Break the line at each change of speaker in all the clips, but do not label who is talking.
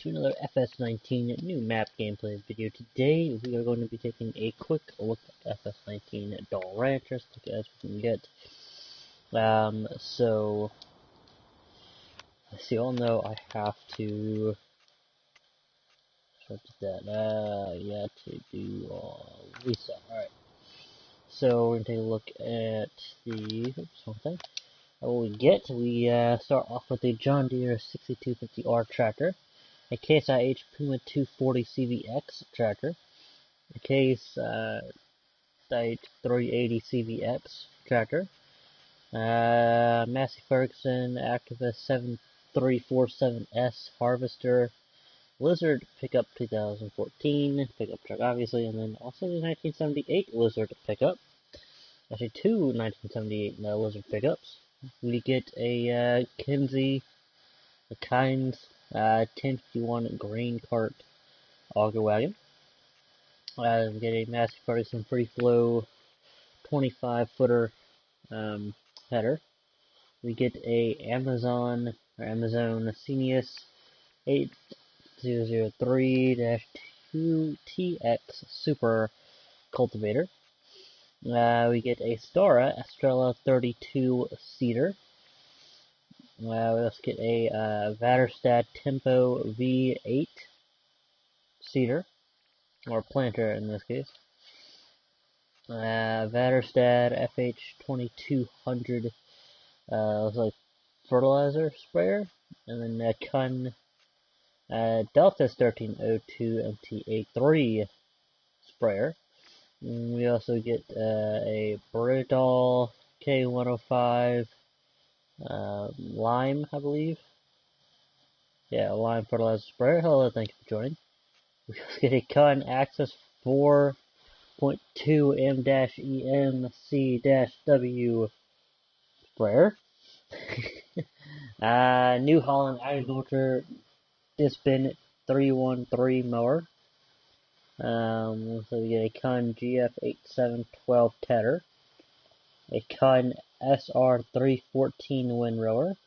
to another FS19 new map gameplay video. Today we are going to be taking a quick look at FS19 Dahl Ranch, as quick as we can get. So as you all know, I have to to do reset. Alright. So we're gonna take a look at the one thing. What we get, we start off with a John Deere 6250R tractor, a Case IH Puma 240 CVX tractor, a Case IH 380 CVX tractor, Massey Ferguson Activist 7347S harvester, Lizard pickup 2014 pickup truck obviously, and then also the 1978 Lizard pickup. Actually, two 1978 Lizard pickups. We get a Kinsey, a Kynes 1051 grain cart auger wagon. We get a Massey Ferguson free flow 25 footer header. We get a Amazon Senius 8003-2TX super cultivator. We get a Estrella 32 seeder. We also get a Vaterstad Tempo V8 seeder, or planter in this case. Vaterstad FH2200 looks like fertilizer sprayer, and then a Kun Delta 1302 MT83 sprayer. We also get a Dahl K105 lime, I believe. Yeah, lime fertilizer sprayer. Hello, thank you for joining. We also get a Kun Access 4.2 M-EMC-W sprayer. New Holland Agriculture Dispin 313 mower. So we get a Kun GF8712 tedder, a Kun SR314 windrower,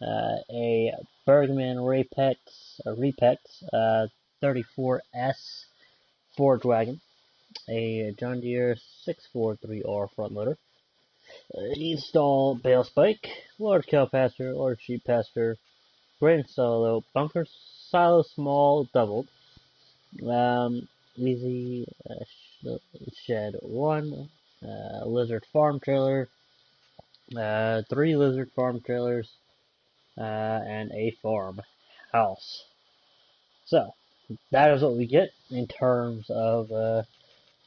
a Bergman Repex 34S forage wagon, a John Deere 643R front loader, install bale spike, large cow pasture, large sheep pasture, grain silo, bunker silo small doubled, easy shed 1, lizard farm trailer, 3 lizard farm trailers, and a farm house. So that is what we get in terms of what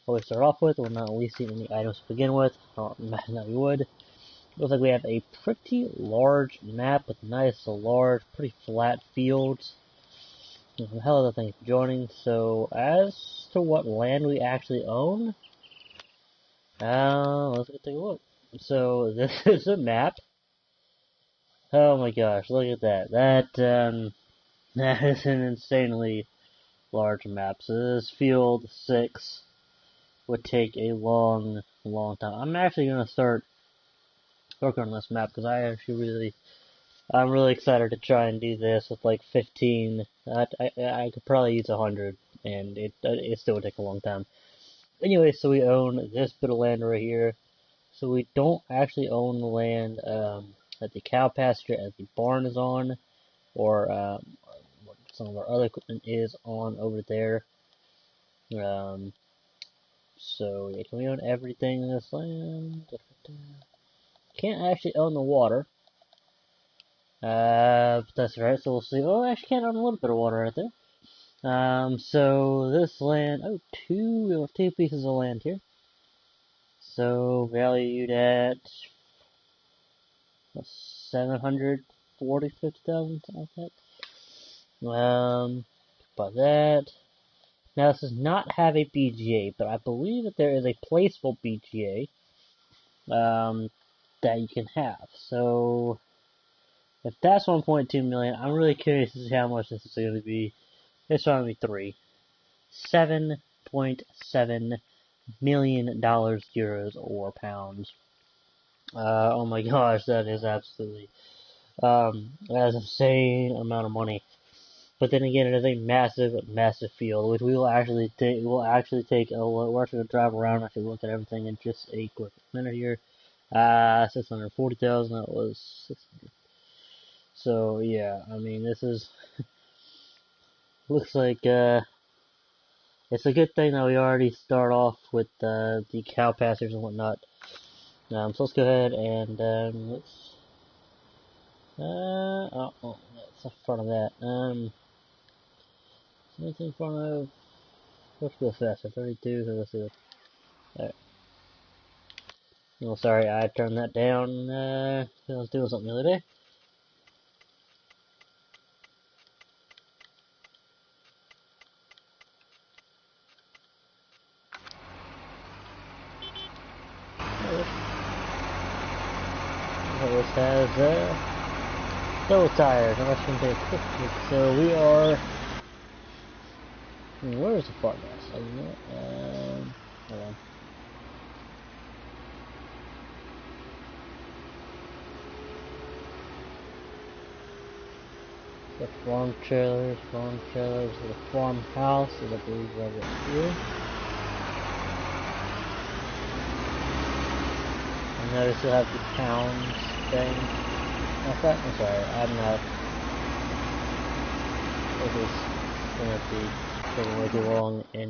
we start off with. We're not leasing any items to begin with. Not imagine that we would. Looks like we have a pretty large map with nice, large, pretty flat fields. Hello, thank you for joining. So, as to what land we actually own, let's go take a look. So, this is a map. Oh my gosh, look at that. That is an insanely large map. So, this field 6 would take a long time. I'm actually going to start working on this map because I'm really excited to try and do this with like 15. I could probably use 100, and it still would take a long time. Anyway, so we own this bit of land right here. So we don't actually own the land that the cow pasture as the barn is on, or what some of our other equipment is on over there. So yeah, can we own everything in this land? Can't actually own the water. But that's right, so we'll see. Oh, I actually can't own a little bit of water right there. So this land, we have 2 pieces of land here. So valued at 750,000, something like that. By that. Now this does not have a BGA, but I believe that there is a placeable BGA, that you can have. So if that's 1.2 million, I'm really curious to see how much this is going to be. It's going to be 7.7 million dollars, euros, or pounds. Oh my gosh, that is absolutely that is an insane amount of money. But then again, it is a massive, massive field, which we will actually take. We'll actually take. We're actually gonna drive around, actually look at everything in just a quick minute here. 640,000. That was 600. So yeah, I mean, this is looks like it's a good thing that we already start off with the cow pastures and whatnot. So let's go ahead and let's that's in front of that. Anything in front of, let's go faster. 32. So let's see. Alright. Oh, sorry, I turned that down. I was doing something the other day. This has double tires. I'm just going to take a quick look. So we are. Where's the fart gas? Oh, you know what? Hold on. The farm trailers, the farmhouse is I believe right here. And notice you'll have the towns thing. I'm sorry, I'm not. It is going to be taking way too long in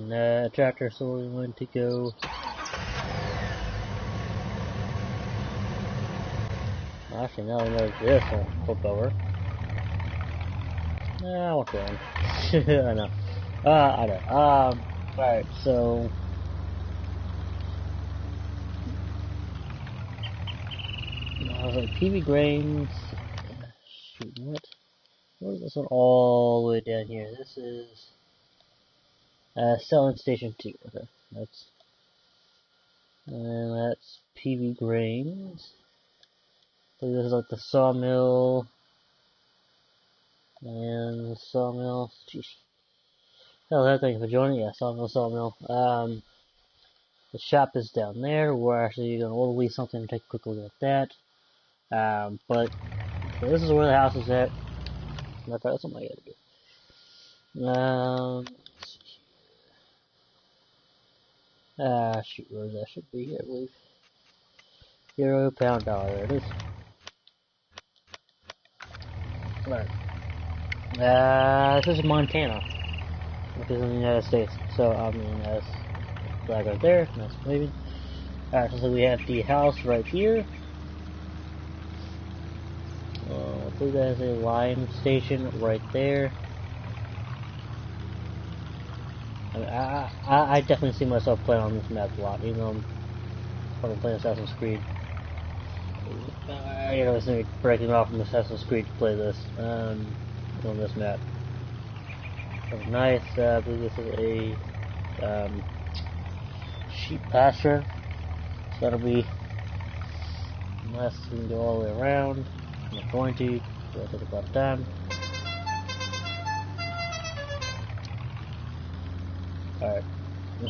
tractor, so we're going to go. Actually, now we know this won't flip over. Nah, what's wrong? I know. I know. Alright, so. I was like, PB Grains. Shoot, what? What is this one all the way down here? This is. Selling Station 2. Okay, that's PB Grains. So this is like the sawmill. And the sawmill. Jeez. Oh, that thing for joining. Yeah, sawmill. The shop is down there. We're actually going to order something and take a quick look at that. But so this is where the house is at. That's something I gotta do. Shoot, where that should be here, I believe. £0 dollar, there it is. Alright. This is Montana, which is in the United States. So, I mean, that's flag right there. That's waving. Alright, so we have the house right here. I believe that is a lime station right there. I mean, I definitely see myself playing on this map a lot, even though I'm probably playing Assassin's Creed. You know, it's going to be breaking off from Assassin's Creed to play this on this map. So nice. I believe this is a sheep pasture. So that'll be nice. We can go all the way around. I'm not going to. It'll take a lot of time. Alright.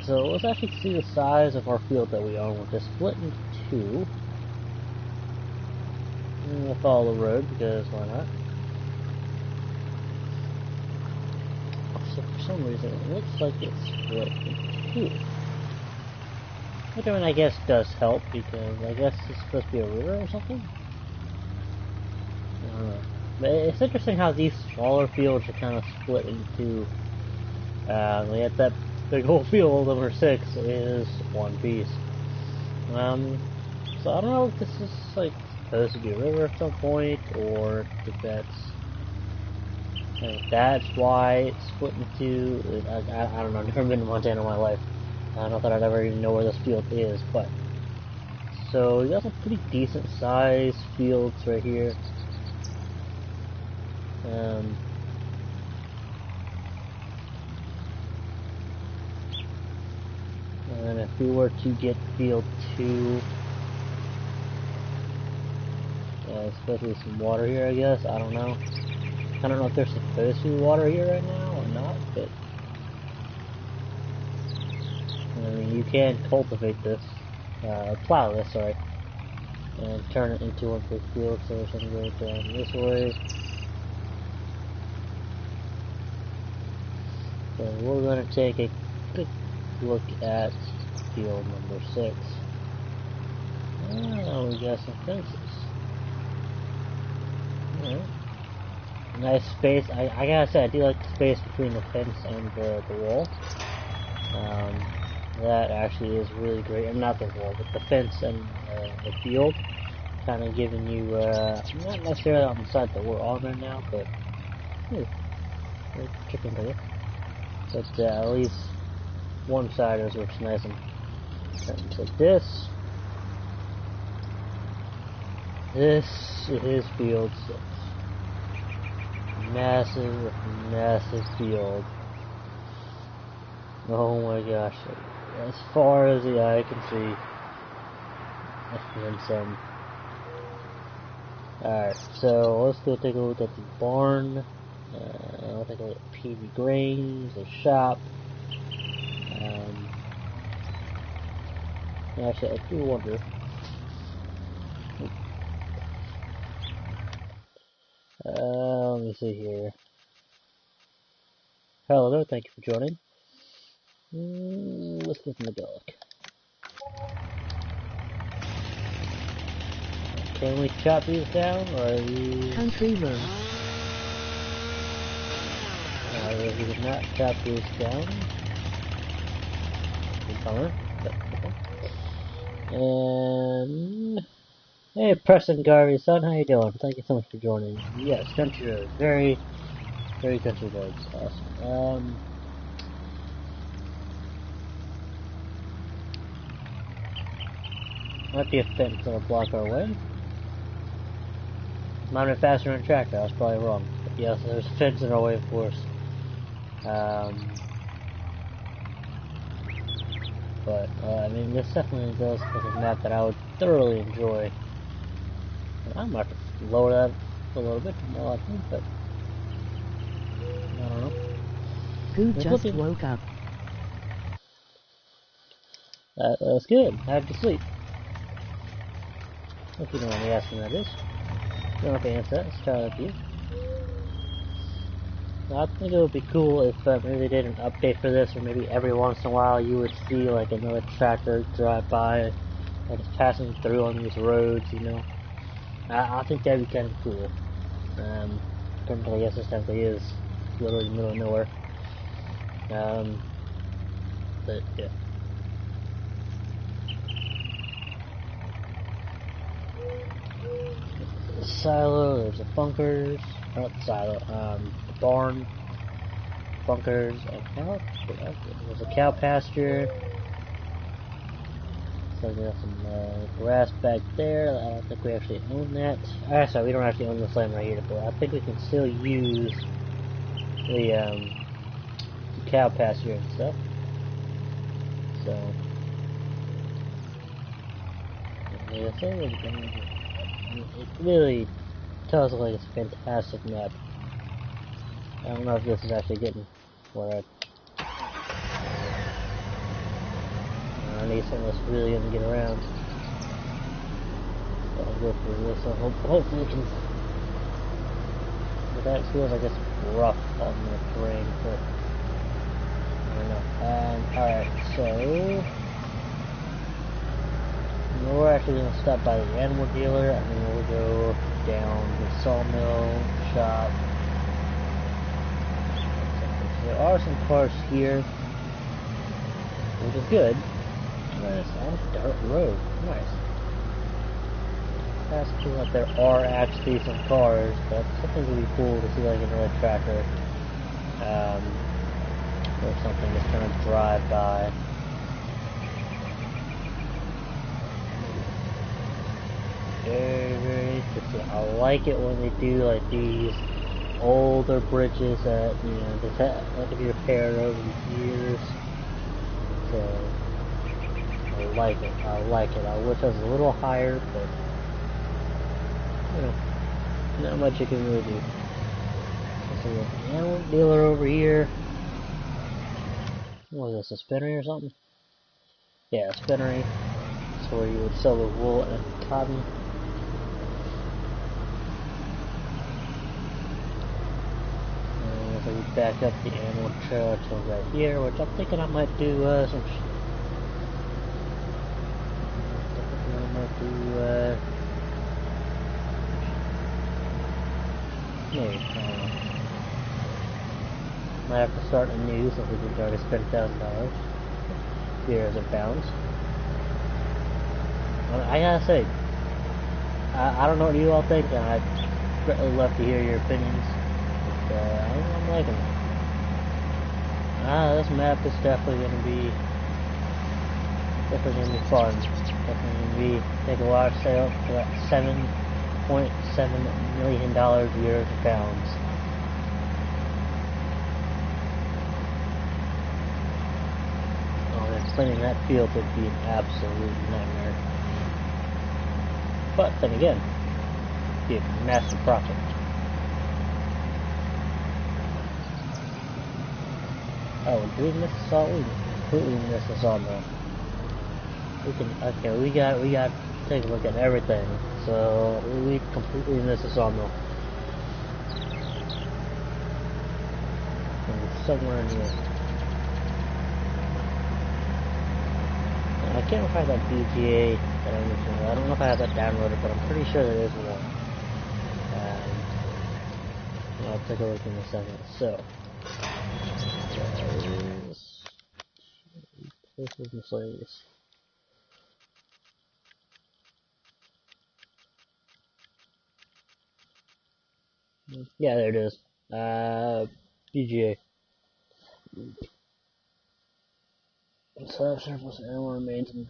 So let's actually see the size of our field that we own. We're just split into two. And we'll follow the road because why not? So for some reason it looks like it's split into two. Which I mean I guess does help because I guess it's supposed to be a river or something? I don't know. But it's interesting how these smaller fields are kind of split into we have that big whole field over 6 is one piece. So I don't know if this is like supposed to be a river at some point, or if that's why it's split into. I don't know. I've never been to Montana in my life. I don't know that I'd ever even know where this field is, but so you got some pretty decent sized fields right here. And if we were to get field 2, it's supposed to be some water here, I guess. I don't know. I don't know if there's supposed to be water here right now or not, but I mean, you can cultivate this, plow this, sorry, and turn it into one big field. So we're going to go down this way. So we're going to take a quick look at field number 6. Oh, we got some fences. Alright. Nice space. I gotta say, I do like the space between the fence and the wall. That actually is really great. And not the wall, but the fence and the field. Kind of giving you, not necessarily on the side that we're on right now, but chicken nugget. But at least one side is looks nice and so this is field 6. Massive, massive field. Oh my gosh. As far as the eye can see. And some. Alright, so let's go take a look at the barn. I'll take a look at PV Grains, the shop. Actually, I do wonder. Let me see here. Hello, thank you for joining. Let's go from the dog. Can we chop these down, or are these...
Country road.
We did not chop these down. Good bummer. Okay. And... Hey, Preston Garvey, son, how you doing? Thank you so much for joining. Yes, country road. Very, very country roads. Awesome. Might be a fence that'll block our way. Might be faster than a tractor, I was probably wrong. But yes, there's a fence in our way, of course. But, I mean, this definitely does look like a map that I would thoroughly enjoy. I might have to lower that a little bit more, I think, but I don't know.
Who just woke up?
That's good. I have to sleep. If you don't want me asking that is. You don't have to answer that. It's entirely up to you. I think it would be cool if maybe they did an update for this, or maybe every once in a while you would see like another tractor drive by, like it's passing through on these roads, you know. I think that'd be kind of cool. Currently, I guess this technically is literally in the middle of nowhere. But yeah. The silo, there's the bunkers, not the silo, the barn, bunkers, and cow. There's a cow pasture. So we got some grass back there. I don't think we actually own that. Actually, we don't actually own this land right here, but I think we can still use the cow pasture and stuff. So, yeah, it really tells like it's a fantastic map. I don't know if this is actually getting where I need something that's really gonna get around. So I'll go through this one. Hopefully we can. But that feels like it's rough on the terrain, but I don't know. Alright, so we're actually gonna stop by the animal dealer, and then we'll go down the sawmill shop. There are some cars here, which is good. Nice, on a dirt road. Nice. That's cool that there are actually some cars, but something would be cool to see like another tractor, or something that's gonna drive by. Very, very interesting. I like it when they do like these older bridges that, you know, just have to be repaired over the years. So I like it. I like it. I wish I was a little higher, but you know, not much you can really do. So we got the animal dealer over here. What is this, a spinnery or something? Yeah, a spinnery. That's where you would sell the wool and cotton. So we back up the ammo trailer to right here, which I'm thinking I might do some. Maybe. Might have to start a new since we've already spent $1,000 here as it bounds. I gotta say, I don't know what you all think, and I'd greatly love to hear your opinions. But I'm liking it. This map is definitely gonna be fun. Definitely gonna be take a watch sale for that $7.7 million year of pounds. Oh, and playing that field would be an absolute nightmare. But then again, it'd be a massive profit. Oh, did we miss the saw? We completely missed the sawmill. We got to take a look at everything. So we completely missed the sawmill. And somewhere in here. I can't find that BGA that I mentioned. I don't know if I have that downloaded, but I'm pretty sure there is one. I'll take a look in a second. So. This is miscellaneous. Yeah, there it is. BGA. Slab surface ammo remains in.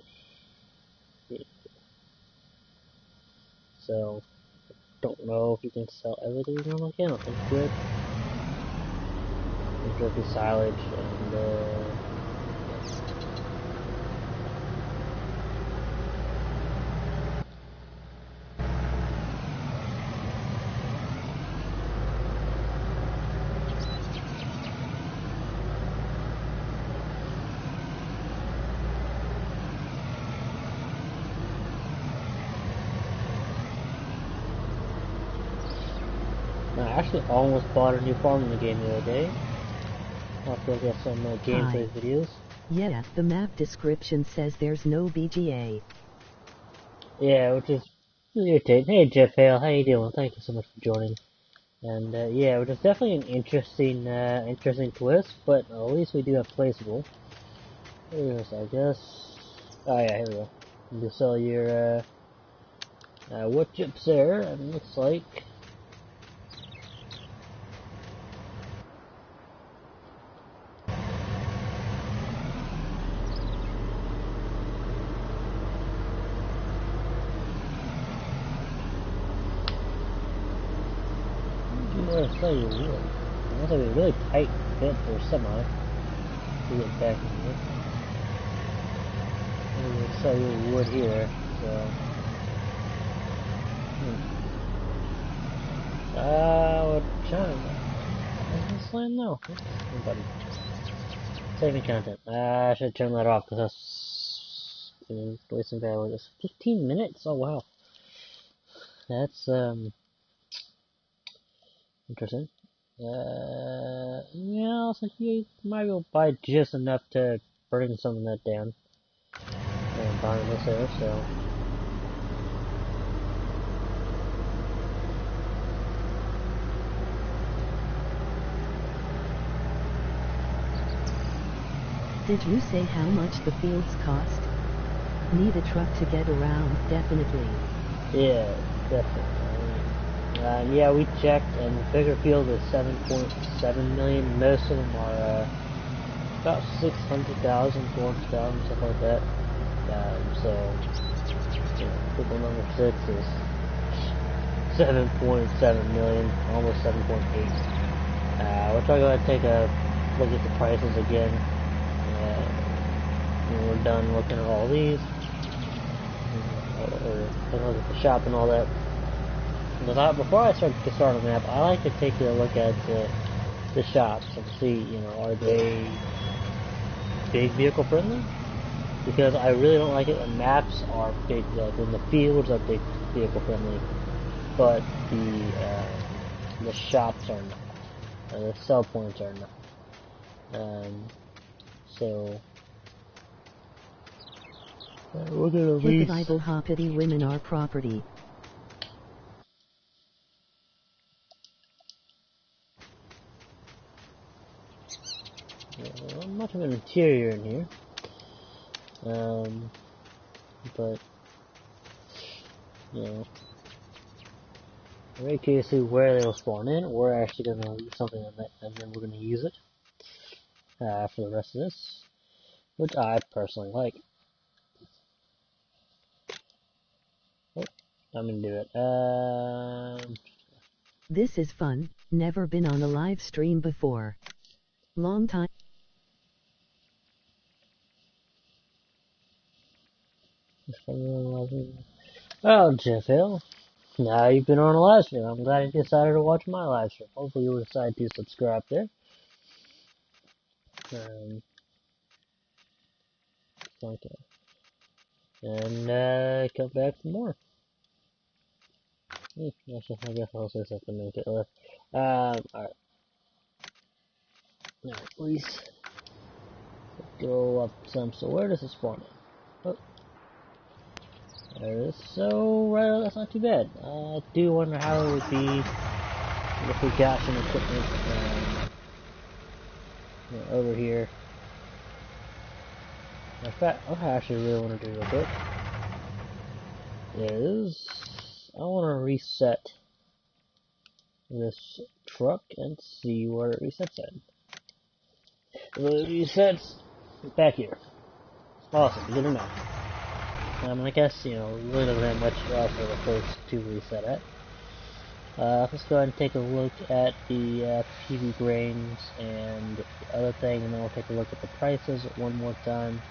So, don't know if you can sell everything on the account. I think you could. There's the silage and I actually almost bought a new farm in the game the other day. I'll have to look at some gameplay videos.
Yeah, the map description says there's no BGA.
Yeah, which is irritating. Hey Jeff Hale, how you doing? Thank you so much for joining. And yeah, which is definitely an interesting twist, but at least we do have placeable. Here's, I guess. Oh yeah, here we go. You can sell your wood chips there, and it looks like. Sell your wood. That's like a really tight fit for a semi to get back in here. I'm gonna sell your wood here, so. What channel? Is this slam now? Nobody. Saving content. I should turn that off because that's wasting value. This 15 minutes? Oh wow. That's interesting. Yeah, so you might be able to buy just enough to bring some of that down. And buying this there, so.
Did you say how much the fields cost? Need a truck to get around, definitely.
Yeah, definitely. Yeah, we checked, and the bigger field is 7.7 million. Most of them are about 600,000, 400,000, stuff like that. So, you know, football number 6 is 7.7 million, almost 7.8. We'll try to go ahead and take a look at the prices again. When we're done looking at all these, or look at the shop and all that. Before I start on the map, I like to take a look at the shops and see, you know, are they big vehicle friendly? Because I really don't like it when maps are big, like when the fields are big vehicle friendly, but the shops are not. The sell points are not. So we're gonna lease.
Bible hoppity women are property.
Not much of an interior in here, but you know, very curious to see where they will spawn in. We're actually gonna leave something on that, and then we're gonna use it for the rest of this, which I personally like. Oh, I'm gonna do it.
This is fun, never been on a live stream before. Long time.
Oh, Jeff Hill. Now you've been on a live stream. I'm glad you decided to watch my live stream. Hopefully you'll decide to subscribe there. Okay. And come back for more. Actually, I guess I'll say something to make it left. Alright. Now, please go up some. So where does it spawn in? Oh, there it is. So, right, that's not too bad. I do wonder how it would be if we got some equipment over here. In fact, what I actually really want to do real quick is I want to reset this truck and see where it resets at. It resets back here. Awesome, good to know. I guess, you know, really not that much for the first to reset at. Let's go ahead and take a look at the PV grains and the other thing, and then we'll take a look at the prices one more time.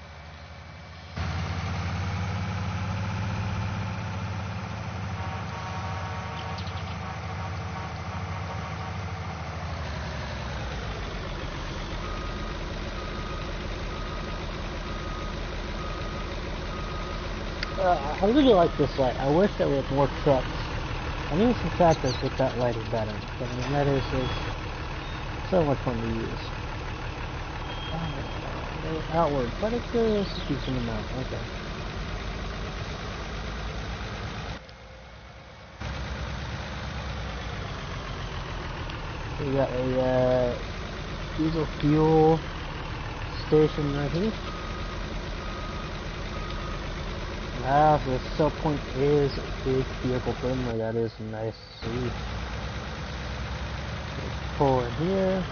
I really like this light. I wish that we had more trucks. I think it's the fact that with that light is better. I mean, that is so much fun to use. Outward, but it's a decent amount. Okay. We got a diesel fuel station right here. Ah, so the sell point is a big vehicle friendly. That is nice to see. Let's pull in here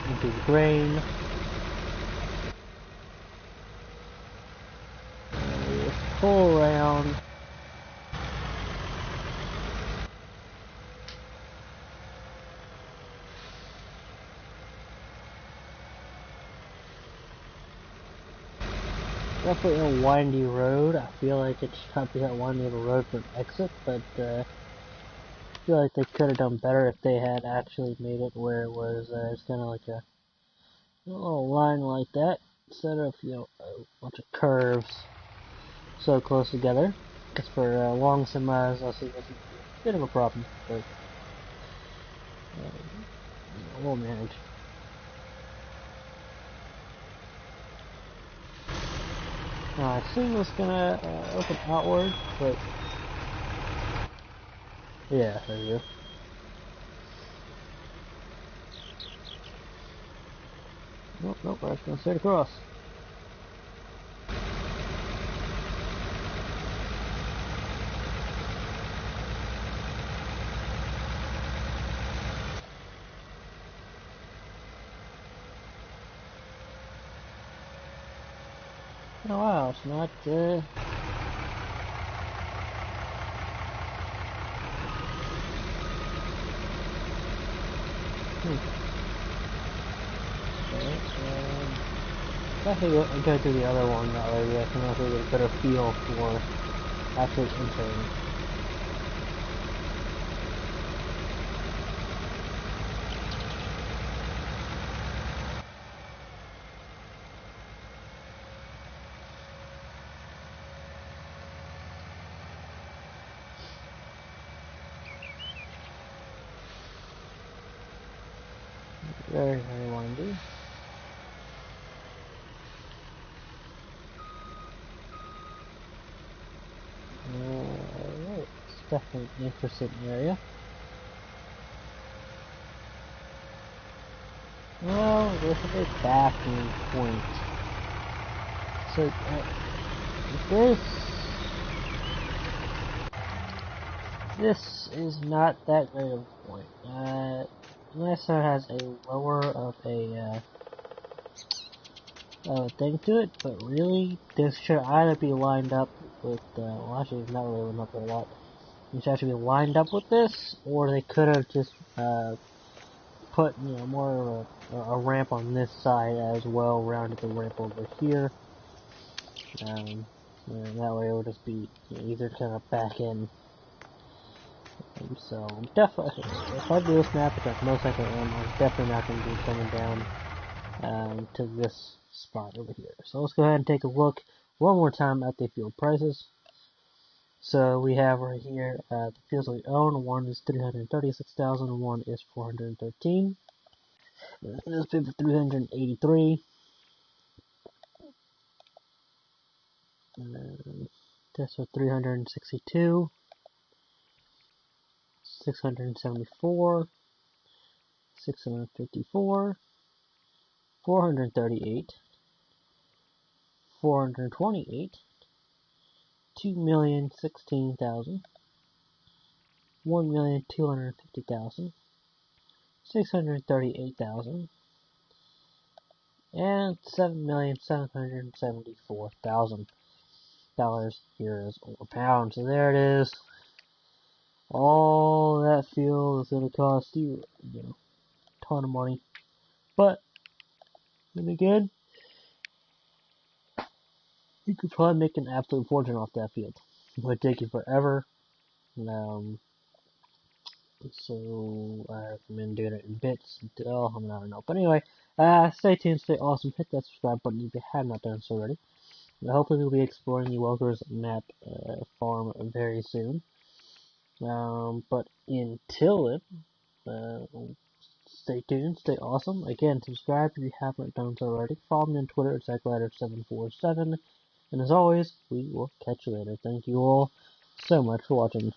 into the grain. Let's pull around. Definitely a windy road. I feel like it should not be that windy of a road for an exit, but I feel like they could have done better if they had actually made it where it was it's kind of like a little line like that instead of, you know, a bunch of curves so close together. Because for long semis, I see that's a bit of a problem, but we'll manage. Now, I assume it's gonna open outward, but yeah, there you go. Nope, nope, we're just gonna straight across. Oh wow, it's not, Definitely go to the other one that way I can also get a better feel for actually entering. Very, very windy. Alright, it's definitely an interesting area. Well, there's a backing point. So, this is not that great of a point. Unless it has a lower of a thing to it, but really, this should either be lined up with, well actually it's not really lined up with a lot. It should actually be lined up with this, or they could have just, put, you know, more of a ramp on this side as well, rounded the ramp over here. And that way it would just be, you know, either kind of back in. And so, definitely, if I do this map, which I most likely am, I'm definitely not going to be coming down to this spot over here. So let's go ahead and take a look one more time at the field prices. So we have right here the fields that we own. One is 336,000, one is 413. This field for 383. This for 362. 674. 654. 438. 428. 2,016,000. 1,250,000. 638,000. And $7,774,000 euros or pounds. So there it is. All that fuel is going to cost you, you know, a ton of money. But then again, you could probably make an absolute fortune off that field. It would take you forever. So I recommend doing it in bits. Oh, I don't know. But anyway, stay tuned, stay awesome. Hit that subscribe button if you have not done so already. And hopefully we'll be exploring the Welker's map farm very soon. But until then, stay tuned, stay awesome. Again, subscribe if you haven't done so already. Follow me on Twitter at ZackLadder747. And as always, we will catch you later. Thank you all so much for watching.